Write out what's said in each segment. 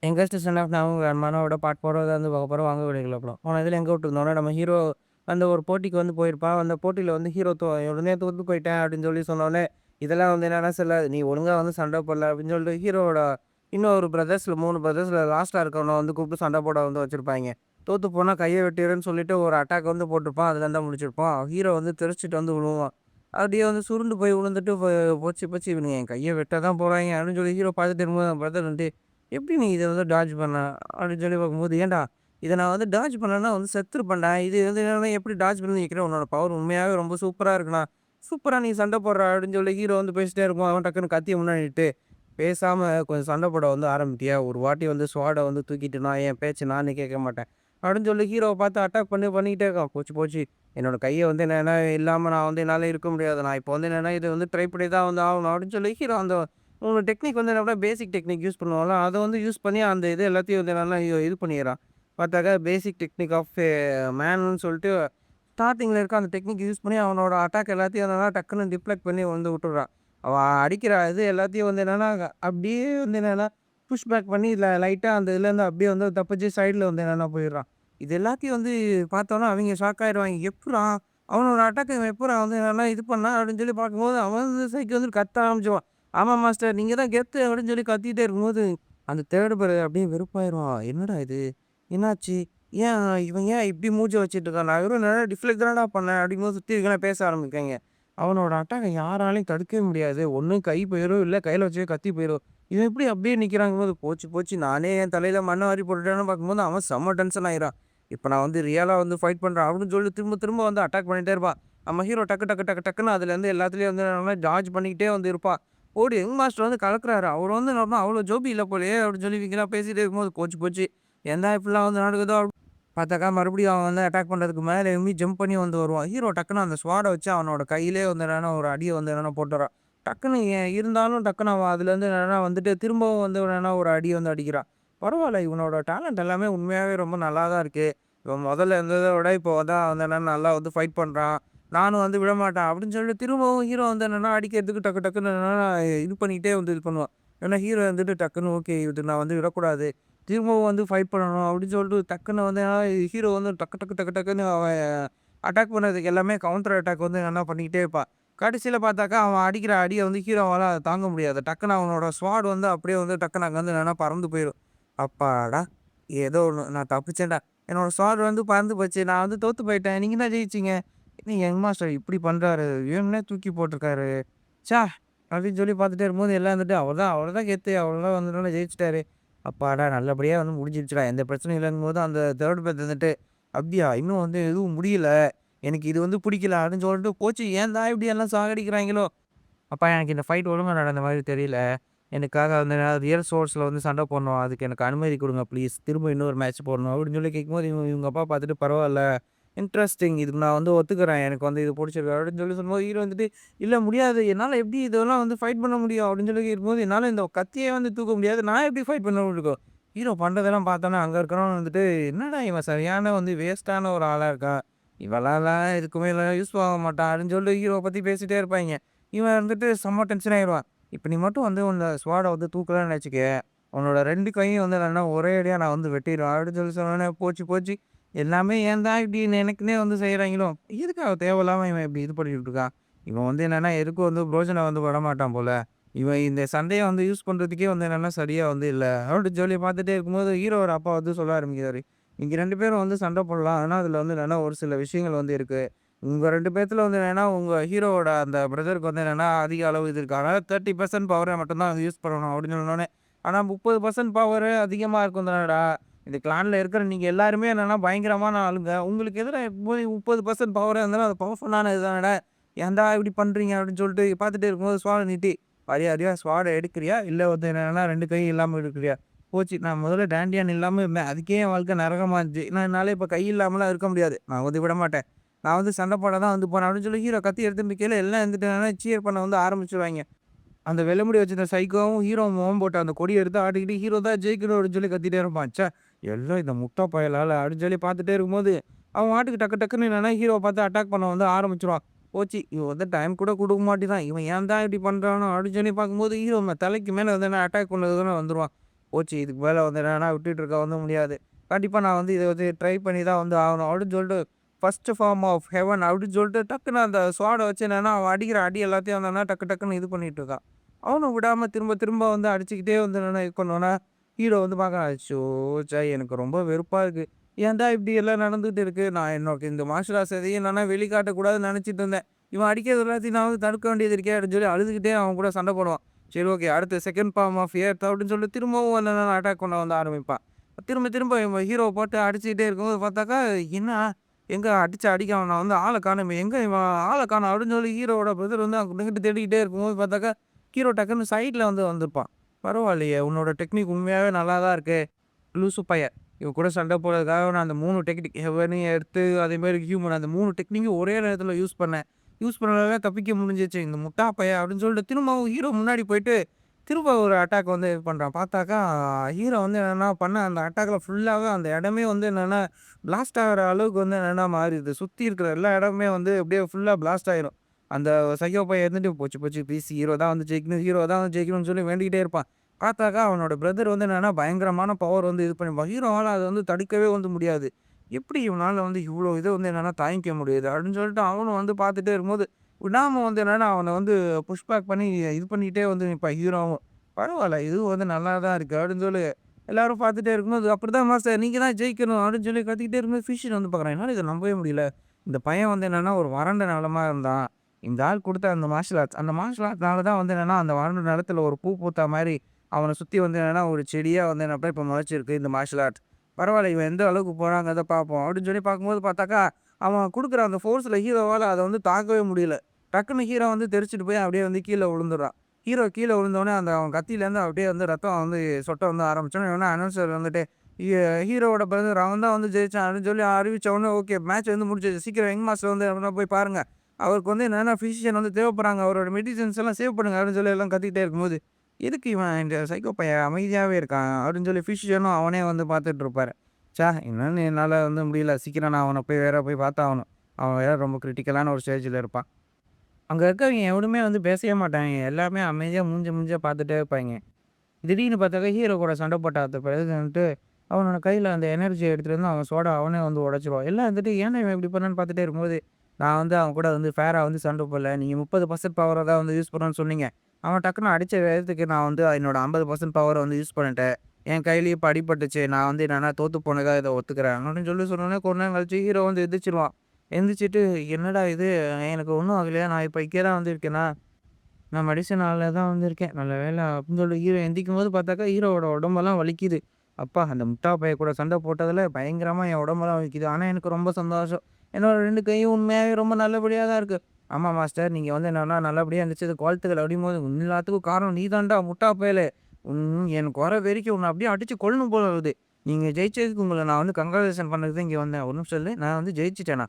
Youngest son of மனோவோட part 4 வந்து பார்க்க போறோம். வாங்க வீடியோக்குள்ள போலாம். போன இதில எங்க விட்டுருந்தோம்னா, நம்ம ஹீரோ அந்த ஒரு போட்டிக்கு வந்து போயிருப்பான். அந்த போட்டியில வந்து ஹீரோ உடனே தோத்து போயிட்டேன் அப்படின்னு சொல்லி சொன்னோனே, இதெல்லாம் வந்து என்னன்னா சொல்லாது. நீ ஒழுங்கா வந்து சண்டை போடல அப்படின்னு சொல்லிட்டு ஹீரோவோட இன்னொரு பிரதர்ஸ்ல 3 பிரதர்ஸ்ல லாஸ்ட்டா இருக்கவன வந்து கூப்பிட்டு சண்டை போட வந்து வச்சிருப்பாய்ங்க. தோத்து போனா கைய வெட்டிருவேன்னு சொல்லிட்டு ஒரு அட்டாக் வந்து போட்டிருப்பான். அதுலேருந்து தான் முடிச்சிருப்பான். ஹீரோ வந்து தெறிச்சுட்டு வந்து விழுவான். அப்படியே வந்து சுருண்டு போய் விழுந்துட்டு போச்சு போச்சு இவனுங்க என் கைய வெட்ட தான் போறாய்ங்க அப்படின்னு சொல்லி ஹீரோ பார்த்துட்டு இருக்கும்போது பிரதர் வந்து எப்படி நீ இத வந்து டாட்ஜ் பண்ண? அப்படின்னு சொல்லி பார்க்கும்போது, ஏன்டா இத நான் வந்து டாட்ஜ் பண்ணேன்னா வந்து செத்துருப்பேன்டா. இது வந்து என்னன்னா எப்படி டாட்ஜ் பண்ணி நிக்கிறேன்? உன்னோட பவர் உண்மையாவே ரொம்ப சூப்பரா இருக்குண்ணா. சூப்பரா நீ சண்டை போடுற அப்படின்னு சொல்லி ஹீரோ வந்து பேசிட்டே இருக்கும். அவன் டக்குனு கத்திய முன்னாடி நிறுத்து. பேசாம கொஞ்சம் சண்டை போட வந்து ஆரம்பிட்டியா? ஒரு வாட்டி வந்து ஸ்வாட வந்து தூக்கிட்டு நான் என் பேச்ச நானே கேட்க மாட்டேன். அப்படின்னு சொல்லி ஹீரோவ பார்த்து அட்டாக் பண்ணிக்கிட்டே இருக்கான். போச்சு போச்சு. என்னோட கைய வந்து என்னன்னா இல்லாம நான் வந்து என்னால இருக்க முடியாது. நான் இப்போ வந்து என்னன்னா இத வந்து ட்ரை பண்ணி தான் வந்து ஆகணும் அப்படின்னு சொல்லி ஹீரோ அந்த ஒரு டெக்னிக் வந்து என்ன பேசிக் டெக்னிக் யூஸ் பண்ணுவான்ல, அத வந்து யூஸ் பண்ணி அந்த இது எல்லாத்தையும் வந்து நல்லா இது பண்ணிர்றான். பார்த்தாக்கா பேசிக் டெக்னிக் ஆஃப் மேன்னு சொல்லிட்டு ஸ்டார்ட்டிங்கில இருக்க அந்த டெக்னிக் யூஸ் பண்ணி அவனோட அட்டாக் எல்லாத்தையும் என்னன்னா டக்குனு டிஃப்ளெக்ட் பண்ணி வந்து விட்டுர்றான். அவன் அடிக்கிற இது எல்லாத்தையும் வந்து என்னன்னா, அப்படியே வந்து என்னன்னா புஷ் பேக் பண்ணி லைட்டா அந்த இதுலேருந்து அப்படியே வந்து தப்பிச்சு சைடுல வந்து என்னன்னா போயிடுறான். இது எல்லாத்தையும் வந்து பார்த்தோன்னா அவைங்க ஷாக் ஆயிருவாங்க. எப்புட்றா? அவனோட அட்டாக்க இவன் எப்புட்றா வந்து என்னன்னா இது பண்ணான் அப்படின்னு சொல்லி பார்க்கும்போது, அவன் வந்து சைக்கு வந்து கத்த ஆரம்பிச்சுருவான். ஆமா மாஸ்டர். நீங்க தான் கெத்து அப்படின்னு சொல்லி கத்திட்டே இருக்கும்போது, அந்த 3 பிரதர் அப்படியே வெறுப்பாயிருவான். என்னடா இது? என்னாச்சு? ஏன் இவன் ஏன் இப்படி மூஞ்ச வச்சுட்டு இருக்கான்? நான் வெறும் என்னடா டிஃப்ளெக்ட் தானடா பண்ணேன் அப்படிங்கும்போது சுத்தி இருக்கவங்கலாம் பேச ஆரம்பிக்காய்ங்க. அவனோட அட்டாக்க யாராலயும் தடுக்கவே முடியாது. ஒண்ணு கை போயிரும், இல்ல கையில வச்சே கத்தி போயிரும். இவன் எப்படி அப்படியே நிக்கிறாங்கும்போது, போச்சு போச்சு நானே என் தலையில மண்ண வாரி போட்டுட்டேன்னு பார்க்கும்போது, அவன் செம்ம டென்ஷன் ஆயிறான். இப்ப நான் வந்து ரியலா வந்து ஃபைட் பண்றேன் அப்படின்னு சொல்லி திரும்ப திரும்ப வந்து அட்டாக் பண்ணிட்டே இருப்பான். நம்ம ஹீரோ டக்கு டக்கு டக்கு டக்குன்னு அதுலேருந்து எல்லாத்துலயும் வந்து என்னன்னா டாட்ஜ் பண்ணிக்கிட்டே வந்து இருப்பான். ஓடி யங் மாஸ்டர் வந்து கலக்குறாரு. அவரு வந்து என்னமோ அவ்வளோ ஜோபி இல்ல போலயே! அப்படின்னு சொல்லி இவங்கலாம் பேசிட்டே இருக்கும்போது, போச்சு போச்சு. ஏன்டா இப்படிலாம் வந்து நடக்குதோ! பார்த்தாக்கா மறுபடியும் அவன் வந்து அட்டாக் பண்றதுக்கு மேல எழும்பி ஜம்ப் பண்ணி வந்து வருவான். ஹீரோ டக்குனு அந்த ஸ்வாட வச்சு அவனோட கையிலேயே வந்து என்னன்னா ஒரு அடிய வந்து என்னன்னா போட்டுறான். டக்குனு இருந்தாலும் டக்குனு அவன் அதுலேருந்து என்னன்னா வந்துட்டு திரும்பவும் வந்து என்னன்னா ஒரு அடி வந்து அடிக்கிறான். பரவால்ல இவனோட டேலண்ட் எல்லாமே உண்மையாவே ரொம்ப நல்லா தான் இருக்கு. இவன் முதல்ல இருந்தத விட இப்போ தான் வந்து என்னன்னா நல்லா வந்து ஃபைட் பண்றான். நானும் வந்து விடமாட்டேன் அப்படின்னு சொல்லிட்டு திரும்பவும் ஹீரோ வந்து என்னன்னா அடிக்கிறதுக்கு டக்கு டக்குன்னு என்னன்னா இது பண்ணிக்கிட்டே வந்து இது பண்ணுவான். ஏன்னா ஹீரோ வந்துட்டு டக்குன்னு ஓகே இது நான் வந்து விடக்கூடாது. திரும்பவும் வந்து ஃபைட் பண்ணணும் அப்படின்னு சொல்லிட்டு டக்குன்னு வந்து ஹீரோ வந்து டக்கு டக்கு டக்கு டக்குன்னு அவன் அட்டாக் பண்ணதுக்கு எல்லாமே கவுண்டர் அட்டாக் வந்து என்னன்னா பண்ணிக்கிட்டே இருப்பான். கடைசியில பார்த்தாக்கா அவன் அடிக்கிற அடிய வந்து ஹீரோவால தாங்க முடியாது. டக்குன்னு அவனோட ஸ்வாட் வந்து அப்படியே வந்து டக்குன்னு அங்கருந்து என்னன்னா பறந்து போயிரும். அப்பாடா! ஏதோ ஒண்ணு நான் தப்பிச்சேன்டா. என்னோட ஸ்வாட் வந்து பறந்து போச்சு. நான் வந்து தோத்து போயிட்டேன். நீங்க தான் ஜெயிச்சீங்க. என்ன யங் மாஸ்டர் இப்படி பண்றாரு? வேணும்னே தூக்கி போட்டுருக்காரு. ச்ச! அப்படின்னு சொல்லி பார்த்துட்டே இருக்கும்போது எல்லாம் வந்துட்டு அவர் தான் கெத்து. அவர் தான் வந்து நல்லா ஜெயிச்சுட்டாரு. அப்பாடா! நல்லபடியா வந்து முடிஞ்சிருச்சுடா. எந்த பிரச்சனையும் இல்லங்கும்போது அந்த 3 பேர் வந்துட்டு, "அப்படியா? இன்னும் வந்து எதுவும் முடியல. எனக்கு இது வந்து பிடிக்கல." அப்படின்னு சொல்லிட்டு, "கோச்சு ஏன் தான் இப்படி எல்லாம் சாகடிக்கிறாய்ங்களோ?" "அப்பா எனக்கு இந்த ஃபைட் ஒழுங்கா நடந்த மாரி தெரியல. எனக்காக வந்து ரியல் சோர்ஸ்ல வந்து சண்டை போடணும். அதுக்கு எனக்கு அனுமதி குடுங்க ப்ளீஸ். திரும்ப இன்னொரு மேட்ச் போடணும்." அப்படின்னு சொல்லி கேட்கும்போது, இவங்க அப்பா பார்த்துட்டு, "பரவால்ல. இன்ட்ரஸ்டிங். இதுக்கு நான் வந்து ஒத்துக்கிறேன். எனக்கு வந்து இது புடிச்சிருக்கு." அப்படின்னு சொல்லி சொல்லும்போது, ஹீரோ வந்துட்டு, "இல்ல முடியாது. என்னால எப்படி இதெல்லாம் வந்து ஃபைட் பண்ண முடியும்?" அப்படின்னு சொல்லி இருக்கும்போது, "என்னால இந்த கத்தியே வந்து தூக்க முடியாது. நான் எப்படி ஃபைட் பண்ண முடியும்?" ஹீரோ பண்றதெல்லாம் பார்த்தோன்னே, அங்க இருக்கிறவன் வந்துட்டு, "என்னடா இவன் சரியான வந்து வேஸ்ட்டான ஒரு ஆளா இருக்கான். இவன்லாம்லாம் எதுக்குமே யூஸ் ஆக மாட்டான்." அப்படின்னு சொல்லிட்டு ஹீரோவ பத்தி பேசிட்டே இருப்பாய்ங்க. இவன் வந்துட்டு செம்ம டென்ஷன் ஆயிருவான். "இப்ப நீ மட்டும் வந்து உன்ன ஸ்வாட வந்து தூக்கலன்னு வச்சுக்கயே, உன்னோட 2 கையும் வந்து என்னன்னா ஒரே அடியா நான் வந்து வெட்டிருவேன்." அப்படின்னு சொல்லி சொன்னோனே, போச்சு போச்சு. எல்லாமே ஏன் தான் இப்படி எனக்குன்னே வந்து செய்றாய்ங்களோ! எதுக்காக தேவையில்லாம இவன் இப்படி இது பண்ணிட்டு இருக்கான்? இவன் வந்து என்னன்னா, எதுக்கும் வந்து புரோஜனம் வந்து படமாட்டான் போல. இவன் இந்த சண்டைய வந்து யூஸ் பண்றதுக்கே வந்து என்னன்னா, சரியா வந்து இல்ல. அப்படின்னு சொல்லி பார்த்துட்டே இருக்கும்போது, ஹீரோவோட அப்பா வந்து சொல்ல ஆரம்பிக்கிறாரு. "நீங்க 2 பேரும் வந்து சண்ட போடலாம். ஆனா, அதுல வந்து என்னன்னா ஒரு சில விஷயங்கள் வந்து இருக்கு. உங்க 2 பேத்துல வந்து என்னன்னா, உங்க ஹீரோவோட அந்த பிரதருக்கு வந்து என்னன்னா, அதிக அளவு இது இருக்கு. அதனால 30% பவர மட்டும் தான் யூஸ் பண்ணணும்." அப்படின்னு சொன்னோனே, "ஆனா 30% பவரு அதிகமா இருக்கும் தானடா? இந்த கிளான்ல இருக்கிற நீங்க எல்லாருமே என்னன்னா பயங்கரமான ஆளுங்க. உங்களுக்கு எதிரா போய் 30% பவரா இருந்தாலும் அது பவர்ஃபுல்லான இது தானடா. ஏன்டா இப்படி பண்றீங்க?" அப்படின்னு சொல்லிட்டு பார்த்துட்டே இருக்கும்போது ஸ்வாட நீட்டி, "மரியாதையா ஸ்வாட எடுக்கிறியா? இல்ல வந்து என்னன்னா 2 கை இல்லாம இருக்கிறியா? போச்சு. நான் முதல்ல டாண்டியான் இல்லாம இருந்தேன். அதுக்கே என் வாழ்க்கை நரகமா இருந்துச்சு. என்னால இப்ப கை இல்லாமலாம் இருக்க முடியாது. நான் வந்து விடமாட்டேன். நான் வந்து சண்டை போட தான் வந்து போறேன்." அப்படின்னு சொல்லி ஹீரோ கத்தி எடுத்து நிக்கையில எல்லாம் இருந்துட்டு என்னன்னா சியர் பண்ண வந்து ஆரம்பிச்சுருவாய்ங்க. அந்த வெள்ள முடி வச்சிருந்த சைக்கோவும், ஹீரோவும் முகம் போட்ட அந்த கொடிய எடுத்து ஆட்டிக்கிட்டு, ஹீரோ தான் ஜெயிக்கணும் அப்படின்னு சொல்லி கத்திட்டே இருப்பான். ச்சே! எல்லாம் இந்த முட்டா பயலால அப்படின்னு சொல்லி பார்த்துட்டே இருக்கும்போது, அவன் பாட்டுக்கு டக்கு டக்குன்னு என்னன்னா ஹீரோவ பார்த்து அட்டாக் பண்ண வந்து ஆரம்பிச்சுருவான். போச்சு. இவன் வந்து டைம் கூட குடுக்க மாட்டேங்கிறான். இவன் ஏன் தான் இப்படி பண்றானோ அப்படின்னு சொல்லி பார்க்கும்போது, ஹீரோ தலைக்கு மேல வந்து என்ன அட்டாக் பண்ணதுக்குன்னு வந்துருவான். போச்சு இதுக்கு மேல வந்து என்னன்னா விட்டுட்டு இருக்க வந்து முடியாது. கண்டிப்பா நான் வந்து இத வந்து ட்ரை பண்ணி தான் வந்து ஆகணும் அப்படின்னு சொல்லிட்டு, ஃபர்ஸ்ட் ஃபார்ம் ஆஃப் ஹெவன் அப்படின்னு சொல்லிட்டு டக்குனு அந்த ஸ்வாட வச்சு என்னன்னா, அவன் அடிக்கிற அடி எல்லாத்தையும் என்னன்னா டக்கு டக்குன்னு இது பண்ணிட்டு இருக்கான். அவனும் விடாம திரும்ப திரும்ப வந்து அடிச்சுக்கிட்டே வந்து என்னன்னா இது பண்ணோனே, ஹீரோ வந்து பார்க்குறான். அச்சோ! ச்சே! எனக்கு ரொம்ப வெறுப்பா இருக்கு. ஏன்டா இப்படி எல்லாம் நடந்துட்டு இருக்கு? நான் எனக்கு இந்த மார்ஷல் ஆர்ட்ஸ் எதையும் என்னன்னா வெளிக்காட்டக்கூடாதுன்னு நெனச்சிட்டு இருந்தேன். இவன் அடிக்கிறது எல்லாத்தையும் நான் வந்து தடுக்க வேண்டியது இருக்கே! அப்படின்னு சொல்லி அழுதுகிட்டே அவன் கூட சண்டை போடுவான். சரி ஓகே. அடுத்து செகண்ட் ஃபார்ம் ஆஃப் எர்த் அப்படின்னு சொல்லிட்டு திரும்பவும் என்னன்னா அட்டாக் பண்ண வந்து ஆரம்பிப்பான். திரும்ப திரும்ப இவன் ஹீரோவ போட்டு அடிச்சுக்கிட்டே இருக்கும்போது பார்த்தாக்கா, என்ன எங்க அடிச்சு அடிக்க அவன வந்து ஆள காணோமே! எங்க இவன் ஆள காணோம் அப்படின்னு சொல்லி ஹீரோவோட பிரதர் வந்து அங்கிட்டு தேடிக்கிட்டே இருக்கும்போது பார்த்தாக்கா, ஹீரோ டக்குன்னு சைட்ல வந்து வந்திருப்பான். பரவாயில்லையே! உன்னோட டெக்னிக் உண்மையாவே நல்லா தான் இருக்கு. லூசு பையன். இவன் கூட சண்டை போடுறதுக்காக நான் அந்த 3 டெக்னிக் ஹெவனு, எர்த்து அதேமாரி ஹியூமன் அந்த 3 டெக்னிக்கும் ஒரே நேரத்தில யூஸ் பண்ணேன். யூஸ் பண்ணனால தப்பிக்க முடிஞ்சுச்சு. இந்த முட்டா பையன் அப்படின்னு சொல்லிட்டு திரும்பவும் ஹீரோ முன்னாடி போயிட்டு, திரும்ப ஒரு அட்டாக் வந்து இது பண்றான். பார்த்தாக்கா ஹீரோ வந்து என்னன்னா பண்ண அந்த அட்டாக்ல ஃபுல்லாவே அந்த இடமே வந்து என்னன்னா, பிளாஸ்ட் ஆகுற அளவுக்கு வந்து என்னன்னா மாறிருது. சுத்தி இருக்கிற எல்லா இடமுமே வந்து அப்படியே ஃபுல்லா பிளாஸ்ட் ஆயிரும். அந்த சைக்கோ பையன் இருந்துட்டு போச்சு போச்சு ப்ளீஸ் ஹீரோ தான் வந்து ஜெயிக்கணும், ஹீரோ தான் வந்து ஜெயிக்கணும்னு சொல்லி வேண்டிக்கிட்டே இருப்பான். பார்த்தாக்கா அவனோட பிரதர் வந்து என்னன்னா பயங்கரமான பவர் வந்து இது பண்ணிருப்பான். ஹீரோவால அத வந்து தடுக்கவே வந்து முடியாது. எப்படி இவனால வந்து இவ்ளோ இத வந்து என்னன்னா தாங்கிக்க முடியுது? அப்படின்னு சொல்லிட்டு அவனும் வந்து பார்த்துட்டே இருக்கும்போது, விடாம வந்து என்னன்னா அவன வந்து புஷ் பேக் பண்ணி இது பண்ணிட்டே வந்து நிப்பான் ஹீரோவும். பரவால்ல இதுவும் வந்து நல்லா தான் இருக்கு அப்படின்னு சொல்லி எல்லாரும் பார்த்துட்டே இருக்கும்போது, அப்படிதான் மாஸ்டர் நீங்க தான் ஜெயிக்கணும் அப்படின்னு சொல்லி கத்திக்கிட்டே இருக்கும்போது ஃபிஷர் வந்து பார்க்குறான். என்னால இத நம்பவே முடியல. இந்த பையன் வந்து என்னன்னா ஒரு வறண்ட நிலமா இருந்தான். இந்த ஆள் குடுத்த அந்த மார்ஷியல் ஆர்ட்ஸ் அந்த மார்ஷியல் ஆர்ட்ஸ்னால தான் வந்து என்னன்னா அந்த வறண்ட நிலத்தில ஒரு பூ பூத்தா மாரி அவன சுத்தி வந்து என்னன்னா, ஒரு செடியா வந்து என்னப்பா இப்ப மொளச்சிருக்கு இந்த மார்ஷியல் ஆர்ட்ஸ். பரவால்ல இவன் எந்த அளவுக்கு போறாங்கிறத பார்ப்போம். அப்படின்னு சொல்லி பார்க்கும்போது பார்த்தாக்கா, அவன் குடுக்குற அந்த ஃபோர்ஸ்ல ஹீரோவால அத வந்து தாங்கவே முடியல. டக்குனு ஹீரோ வந்து தெறிச்சுட்டு போய் அப்படியே வந்து கீழ விழுந்துடுறான். ஹீரோ கீழ விழுந்தோனே அந்த அவன் கத்தியிலேருந்து அப்படியே வந்து ரத்தம் வந்து சொட்ட வந்து ஆரம்பிச்சோனே, இவன அனௌன்சர் வந்துட்டு, ஹீ ஹீரோவோட பிரதர் அவன் தான் வந்து ஜெயிச்சான் அப்படின்னு சொல்லி அறிவிச்ச உடனே, ஓகே மேட்ச் வந்து முடிஞ்சிருச்சு. சீக்கிரம் யங் மாஸ்டர் வந்து அவன போய் பாருங்க. அவருக்கு வந்து என்னன்னா பிசிஷியன் வந்து தேவைப்படுறாங்க. அவரோட மெடிசின்ஸ் எல்லாம் சேவ் பண்ணுங்க அப்படின்னு சொல்லி எல்லாம் கத்திக்கிட்டே இருக்கும்போது எதுக்கு இவன் இந்த சைக்கோ பையன் அமைதியாவே இருக்கான்? அப்படின்னு சொல்லி ஃபிசிஷியனும் அவனே வந்து பார்த்துட்டு இருப்பாரு. என்னன்னு என்னால வந்து முடியல. சீக்கிரம் நான் அவன போய் வேற போய் பார்த்தாகணும். அவன் வேற ரொம்ப கிரிட்டிக்கலான ஒரு ஸ்டேஜ்ல இருப்பான். அங்க இருக்கவங்க எவனுமே வந்து பேசவே மாட்டாங்க. எல்லாமே அமைதியா மூஞ்சிய பார்த்துட்டே இருப்பாய்ங்க. திடீர்னு பார்த்தாக்கா ஹீரோ கூட சண்டை போட்ட அடுத்த பிறகு வந்துட்டு, அவனோட கையில அந்த எனர்ஜிய எடுத்துட்டு வந்து அவன் சோடா அவனே வந்து உடைச்சுருவான். எல்லாம் வந்துட்டு ஏன்டா இவன் இப்படி பண்ணான்னு பார்த்துட்டே இருக்கும்போது, நான் வந்து அவன் கூட வந்து ஃபேரா வந்து சண்டை போடல. நீங்க 30% பவர தான் வந்து யூஸ் பண்ணணும்னு சொன்னீங்க. அவன் டக்குனு அடிச்ச வேகத்துக்கு நான் வந்து என்னோட 50% பவர வந்து யூஸ் பண்ணிட்டேன். என் கையிலயும் இப்ப அடிபட்டுச்சு. நான் வந்து என்னன்னா தோத்து போனதா இத ஒத்துக்கிறேன். அப்படின்னு சொல்லி சொன்னோனே கொஞ்ச நேரம் கழிச்சு ஹீரோ வந்து எந்திரிச்சுருவான். எந்திரிச்சுட்டு, "என்னடா இது? எனக்கு ஒண்ணும் ஆகலையா? நான் இப்ப இங்கே தான் வந்து இருக்கேனா?" நான் மெடிசினால தான் வந்திருக்கேன். நல்ல வேள அப்படின்னு சொல்லி ஹீரோ எந்திரிக்கும்போது பார்த்தாக்கா, ஹீரோவோட உடம்பெல்லாம் வலிக்குது. அப்பா! அந்த முட்டா பையன் கூட சண்டை போட்டதுல பயங்கரமா என் உடம்பெல்லாம் வலிக்குது. ஆனா எனக்கு ரொம்ப சந்தோஷம். என்னோட 2 கையும் உண்மையாவே ரொம்ப நல்லபடியா தான் இருக்கு. ஆமா மாஸ்டர் நீங்க வந்து என்னன்னா நல்லபடியா எந்திரிச்சதுக்கு வாழ்த்துக்கள் அப்படிங்கும்போது, எல்லாத்துக்கும் காரணம் நீ தான்டா முட்டா பயலே. எனக்கு வர வெறிக்கு உன்ன அப்படியே அடிச்சு கொல்லணும் போல வருது. நீங்க ஜெயிச்சதுக்கு உங்கள நான் வந்து கங்கிராச்சுலேஷன் பண்ணதுக்கு தான் இங்க வந்தேன். ஒரு நிமிஷம் இரு. நான் வந்து ஜெயிச்சுட்டேனா?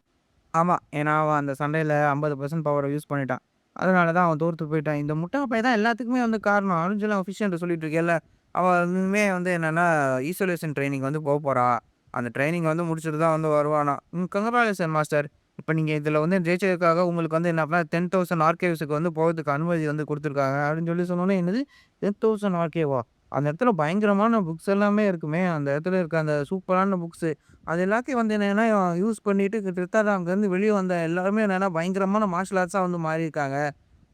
ஆமா. ஏன்னா, அவன் அந்த சண்டையில 50% பவர யூஸ் பண்ணிட்டான். அதனால தான் அவன் தோத்து போயிட்டான். இந்த முட்டா பையன் தான் எல்லாத்துக்குமே வந்து காரணம். அப்படின்னு சொல்லி அவன் ஃபிஷ் சொல்லிட்டு இருக்கேல்ல. அவன் இனிமே வந்து என்னன்னா, ஈசோலேஷன் ட்ரெய்னிங் வந்து போறான். அந்த ட்ரெய்னிங் வந்து முடிச்சுட்டு தான் வந்து வருவானாம். கங்ராலேஷன் மாஸ்டர். இப்ப நீங்க இதுல வந்து ஜெயிச்சதுக்காக உங்களுக்கு வந்து என்ன 10,000 ஆர்கேவ்ஸ்க்கு வந்து போறதுக்கு அனுமதி வந்து குடுத்துருக்காங்க. அப்படின்னு சொல்லி சொன்னோனே, என்னது 10,000 ஆர்கேவா? அந்த இடத்துல பயங்கரமான புக்ஸ் எல்லாமே இருக்குமே! அந்த இடத்துல இருக்க அந்த சூப்பரான புக்ஸ் அது எல்லாத்தையும் வந்து என்னன்னா, யூஸ் பண்ணிட்டு கிட்டத்தட்ட அங்கருந்து வெளிய வந்த எல்லாருமே என்னன்னா, பயங்கரமான மார்ஷியல் ஆர்ட்ஸா வந்து மாறியிருக்காங்க.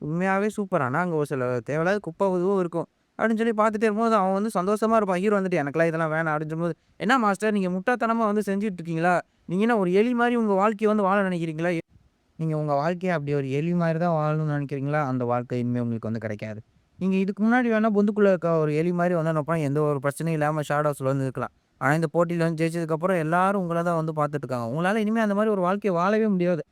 உண்மையாவே சூப்பர். ஆனா, அங்க ஒரு சில தேவையில்லாத குப்பை இதுவும் இருக்கும். அப்படின்னு சொல்லி பார்த்துட்டே இருக்கும்போது, அவன் வந்து சந்தோஷமா இருப்பான். ஹீரோ வந்துட்டு, "எனக்கெல்லாம் இதெல்லாம் வேணாம்" அப்படின்னு சொல்லும்போது, "என்ன மாஸ்டர் நீங்க முட்டாள்தனமா வந்து செஞ்சுட்டு இருக்கீங்களா? நீங்க என்ன ஒரு எலி மாரி உங்க வாழ்க்கைய வந்து வாழ நினைக்கிறீங்களா? நீங்க உங்க வாழ்க்கைய அப்படி ஒரு எலி மாரி தான் வாழணும்னு நினைக்கிறீங்களா? அந்த வாழ்க்கை இனிமே உங்களுக்கு வந்து கிடைக்காது. நீங்க இதுக்கு முன்னாடி வேணா பொந்துக்குள்ள இருக்க ஒரு எலி மாரி வந்து என்ன பண்ணலாம், எந்த ஒரு பிரச்சனையும் இல்லாம ஷேடோஸ்ல வந்து இருக்கலாம். ஆனா இந்த போட்டியில வந்து ஜெயிச்சதுக்கப்புறம் எல்லாரும் உங்கள தான் வந்து பார்த்துட்டு இருக்காங்க. உங்களால இனிமே அந்த மாரி ஒரு வாழ்க்கைய வாழவே முடியாது.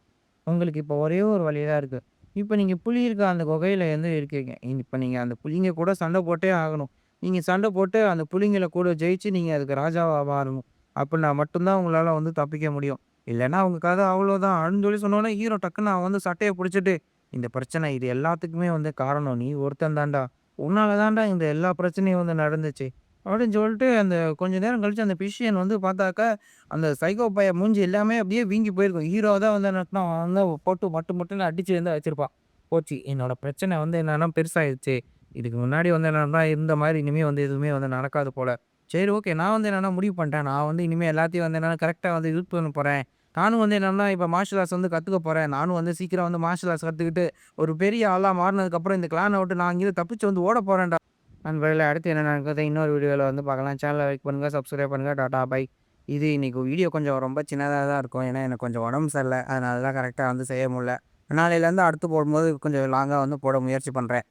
உங்களுக்கு இப்போ ஒரே ஒரு வழி தான் இருக்கு. இப்ப நீங்க புலி இருக்க அந்த குகையில வந்து இருக்கீங்க. இப்ப நீங்க அந்த புலிங்க கூட சண்டை போட்டே ஆகணும். நீங்க சண்டை போட்டு அந்த புலிங்கள கூட ஜெயிச்சு நீங்க அதுக்கு ராஜாவா மாறணும். அப்படின்னா மட்டும் தான் உங்களால வந்து தப்பிக்க முடியும். இல்லன்னா உங்க கதை அவ்வளோதான். அப்படின்னு சொல்லி சொன்னோனே, ஹீரோ டக்குன்னு அவன் வந்து சட்டைய புடிச்சுட்டு, "இந்த பிரச்சனை இது எல்லாத்துக்குமே வந்து காரணம் நீ ஒருத்தன் தான்டா. உன்னால தான்டா இந்த எல்லா பிரச்சனையும் வந்து நடந்துச்சு." அப்படின்னு சொல்லிட்டு அந்த கொஞ்ச நேரம் கழிச்சு அந்த பிஷியன் வந்து பார்த்தாக்கா, அந்த சைக்கோ பையன் மூஞ்சி எல்லாமே அப்படியே வீங்கி போயிருக்கும். ஹீரோ தான் வந்து என்னன்னா, அவன் வந்து போட்டு மட்டு மட்டுன்னு அடிச்சு வந்து வச்சிருப்பான். போச்சு என்னோட பிரச்சனை வந்து என்னன்னா பெருசாயிருச்சு. இதுக்கு முன்னாடி வந்து என்னன்னா, இருந்த மாரி இனிமே வந்து எதுவுமே வந்து நடக்காது போல. சரி ஓகே. நான் வந்து என்னன்னா முடிவு பண்ணிட்டேன். நான் வந்து இனிமே எல்லாத்தையும் வந்து என்னன்னா கரெக்ட்டா வந்து இது பண்ண போறேன். நானும் வந்து என்னன்னா, இப்ப மார்ஷியல் ஆர்ட்ஸ் வந்து கத்துக்க போறேன். நானும் வந்து சீக்கிரம் வந்து மார்ஷியல் ஆர்ட்ஸ் கத்துக்கிட்டு, ஒரு பெரிய ஆளா மாறுனதுக்கப்புறம் இந்த கிளான விட்டு நான் இங்கேருந்து தப்பிச்சு வந்து ஓட போறேன்டா. நண்பர்களே அடுத்து என்ன நடக்குது இன்னொரு வீடியோல வந்து பார்க்கலாம். சேனல லைக் பண்ணுங்க, சப்ஸ்கிரைப் பண்ணுங்க. Tata bye. இது இன்னைக்கு வீடியோ கொஞ்சம் ரொம்ப சின்னதா தான் இருக்கும். ஏன்னா எனக்கு கொஞ்சம் உடம்பு சரியில்ல. அதனால தான் கரெக்ட்டா வந்து செய்ய முடியல. நாளையிலேருந்து அடுத்து போடும்போது கொஞ்சம் லாங்கா வந்து போட முயற்சி பண்றேன்.